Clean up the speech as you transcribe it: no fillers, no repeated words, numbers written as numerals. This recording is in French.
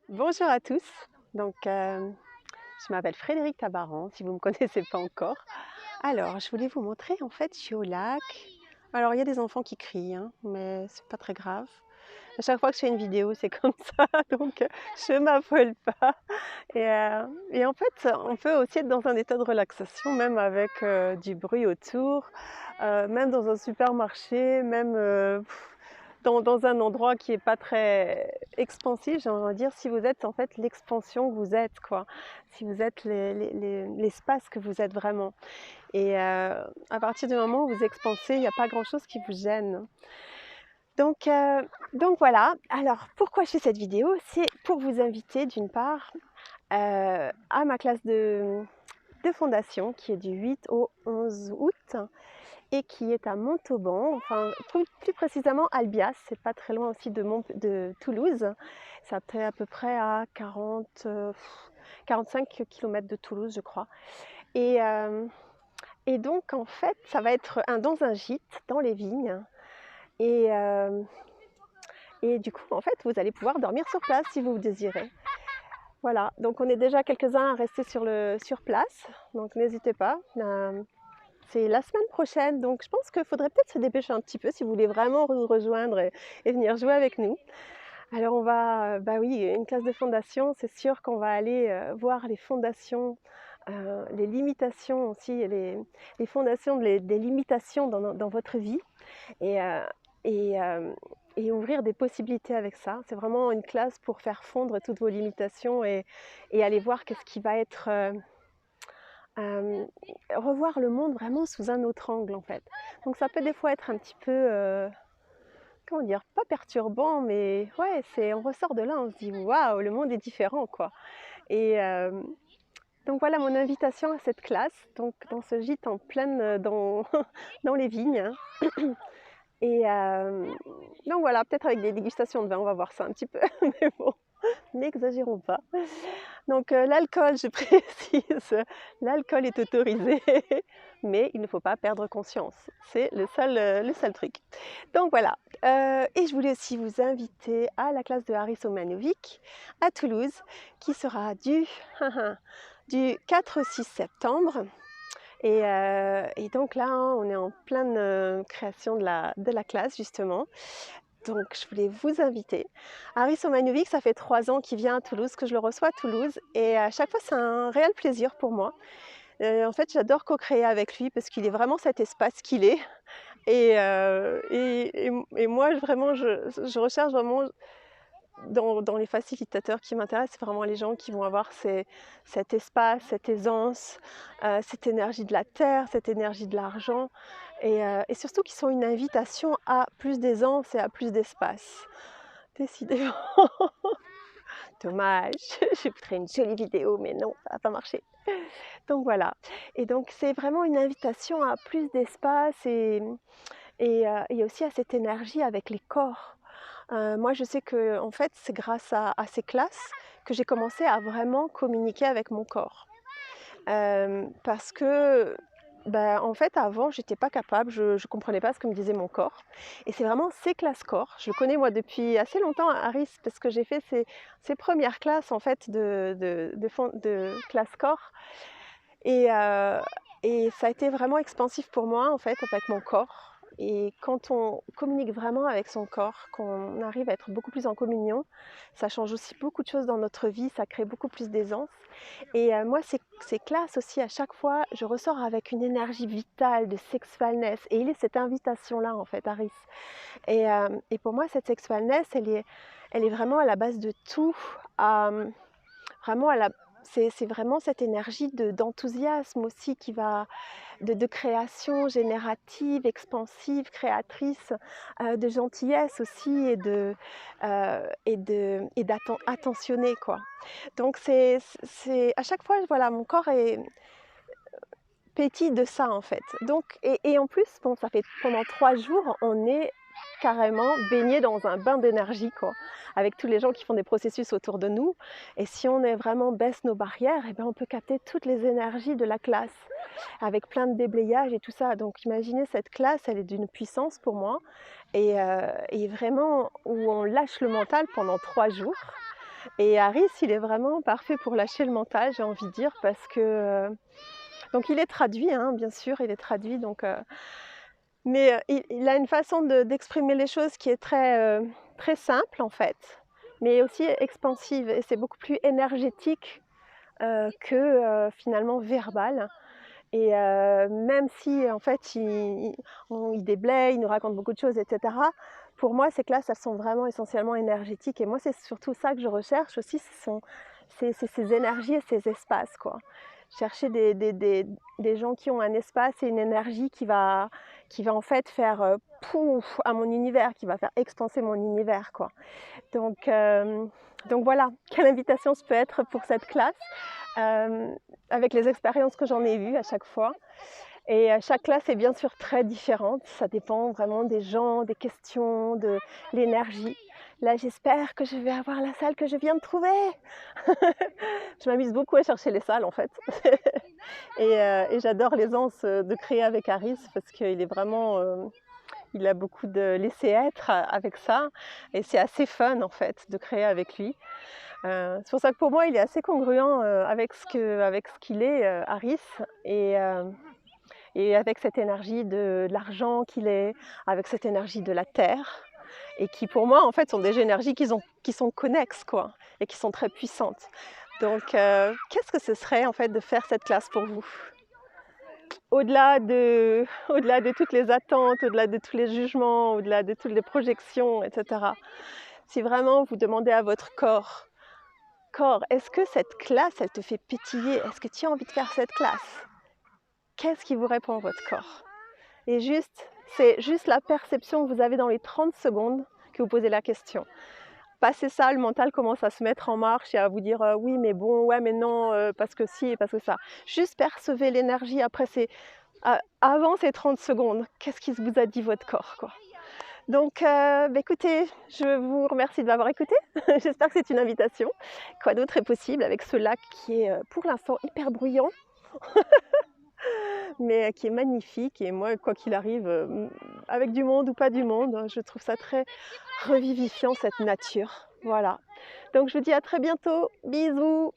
Bonjour à tous. Donc, je m'appelle Frédérique Tabaran, si vous ne me connaissez pas encore. Alors, je voulais vous montrer, en fait, je suis au lac. Alors, il y a des enfants qui crient, hein, mais c'est pas très grave. À chaque fois que je fais une vidéo, c'est comme ça, donc je m'affole pas. Et en fait, on peut aussi être dans un état de relaxation, même avec du bruit autour, même dans un supermarché, même dans un endroit qui n'est pas très expansif, j'ai envie de dire, si vous êtes en fait l'expansion que vous êtes, quoi. Si vous êtes l'espace que vous êtes vraiment. Et à partir du moment où vous expansez, il n'y a pas grand-chose qui vous gêne. Donc, euh, donc voilà. Alors, pourquoi je fais cette vidéo? C'est pour vous inviter d'une part à ma classe de fondation qui est du 8 au 11 août et qui est à Montauban, enfin plus précisément Albias, c'est pas très loin aussi de Toulouse. Ça fait à peu près à 45 km de Toulouse, je crois. Et, euh, et donc en fait, ça va être dans un gîte, dans les vignes. Et, euh, et du coup, en fait, vous allez pouvoir dormir sur place si vous le désirez. Voilà, donc on est déjà quelques-uns à rester sur place, donc n'hésitez pas. C'est la semaine prochaine, donc je pense qu'il faudrait peut-être se dépêcher un petit peu si vous voulez vraiment nous rejoindre et venir jouer avec nous. Alors on va, bah oui, une classe de fondation, c'est sûr qu'on va aller voir les fondations, les limitations aussi, les fondations des limitations dans votre vie et, euh, et, euh, et ouvrir des possibilités avec ça. C'est vraiment une classe pour faire fondre toutes vos limitations et aller voir qu'est-ce qui va être... revoir le monde vraiment sous un autre angle en fait. Donc ça peut des fois être un petit peu, comment dire, pas perturbant, mais ouais, on ressort de là, on se dit waouh, le monde est différent quoi. Et donc voilà mon invitation à cette classe, donc dans ce gîte en pleine, dans les vignes. Hein. Et donc voilà, peut-être avec des dégustations de vin, on va voir ça un petit peu, mais bon, n'exagérons pas. Donc l'alcool, je précise, l'alcool est autorisé, mais il ne faut pas perdre conscience. C'est le seul truc. Donc voilà. Et je voulais aussi vous inviter à la classe de Haris Omanovic à Toulouse, qui sera du 4 au 6 septembre. Et donc là, hein, on est en pleine création de la classe, justement. Donc, je voulais vous inviter. Haris Omanovic, ça fait 3 ans qu'il vient à Toulouse, que je le reçois à Toulouse. Et à chaque fois, c'est un réel plaisir pour moi. En fait, j'adore co-créer avec lui parce qu'il est vraiment cet espace qu'il est. Et moi, vraiment, je recherche vraiment dans les facilitateurs qui m'intéressent, c'est vraiment les gens qui vont avoir cet espace, cette aisance, cette énergie de la terre, cette énergie de l'argent, et surtout qui sont une invitation à plus d'aisance et à plus d'espace. Décidément, dommage, j'ai créé une jolie vidéo, mais non, ça n'a pas marché. Donc voilà, et donc c'est vraiment une invitation à plus d'espace et aussi à cette énergie avec les corps. Moi, je sais que en fait, c'est grâce à ces classes que j'ai commencé à vraiment communiquer avec mon corps. Parce que, bah, en fait, avant, j'étais pas capable, je comprenais pas ce que me disait mon corps. Et c'est vraiment ces classes corps. Je le connais moi depuis assez longtemps, Harris, parce que j'ai fait ces premières classes en fait de classe corps. Et, euh, et ça a été vraiment expansif pour moi en fait avec mon corps. Et quand on communique vraiment avec son corps, qu'on arrive à être beaucoup plus en communion, ça change aussi beaucoup de choses dans notre vie, ça crée beaucoup plus d'aisance. Et moi, ces classes aussi, à chaque fois, je ressors avec une énergie vitale de sexualness. Et il est cette invitation-là, en fait, Harris. Et pour moi, cette sexualness, elle est vraiment à la base de tout. Vraiment c'est vraiment cette énergie d'enthousiasme aussi qui va de création générative, expansive, créatrice, de gentillesse aussi et d'attentionner quoi. Donc c'est à chaque fois voilà mon corps est pétille de ça en fait. Donc et en plus bon ça fait pendant 3 jours on est carrément baigné dans un bain d'énergie quoi, avec tous les gens qui font des processus autour de nous. Et si on est vraiment baisse nos barrières, et bien on peut capter toutes les énergies de la classe, avec plein de déblayage et tout ça. Donc imaginez cette classe, elle est d'une puissance pour moi, et vraiment où on lâche le mental pendant 3 jours. Et Harris, il est vraiment parfait pour lâcher le mental, j'ai envie de dire, parce que donc il est traduit, hein, bien sûr, il est traduit, donc mais il a une façon d'exprimer les choses qui est très simple en fait, mais aussi expansive, et c'est beaucoup plus énergétique que finalement verbal. Et même si en fait il déblaye, il nous raconte beaucoup de choses, etc. Pour moi, ces classes, elles sont vraiment essentiellement énergétiques. Et moi, c'est surtout ça que je recherche aussi, c'est ces énergies et ces espaces, quoi. Chercher des gens qui ont un espace et une énergie qui va en fait faire pouf à mon univers, qui va faire expanser mon univers, quoi. Donc voilà, quelle invitation je peux être pour cette classe, avec les expériences que j'en ai eues à chaque fois. Et chaque classe est bien sûr très différente, ça dépend vraiment des gens, des questions, de l'énergie. Là, j'espère que je vais avoir la salle que je viens de trouver. Je m'amuse beaucoup à chercher les salles en fait. Et j'adore l'aisance de créer avec Harris parce qu'il est vraiment... il a beaucoup de laisser-être avec ça, et c'est assez fun en fait de créer avec lui. C'est pour ça que pour moi il est assez congruent avec ce qu'il est, Harris, et avec cette énergie de l'argent qu'il est, avec cette énergie de la terre, et qui pour moi en fait sont des énergies qui sont connexes, quoi, et qui sont très puissantes. Donc qu'est-ce que ce serait en fait de faire cette classe pour vous? Au-delà de toutes les attentes, au-delà de tous les jugements, au-delà de toutes les projections, etc. Si vraiment vous demandez à votre corps, est-ce que cette classe, elle te fait pétiller? Est-ce que tu as envie de faire cette classe? Qu'est-ce qui vous répond, votre corps? Et c'est juste la perception que vous avez dans les 30 secondes que vous posez la question. Passé ça, le mental commence à se mettre en marche et à vous dire oui, mais bon, ouais, mais non, parce que si, parce que ça. Juste percevez l'énergie après avant ces 30 secondes. Qu'est-ce qui vous a dit votre corps, quoi? Donc, écoutez, je vous remercie de m'avoir écouté. J'espère que c'est une invitation. Quoi d'autre est possible avec ce lac qui est pour l'instant hyper bruyant, mais qui est magnifique. Et moi, quoi qu'il arrive, avec du monde ou pas du monde, je trouve ça très revivifiant, cette nature. Voilà. Donc je vous dis à très bientôt. Bisous.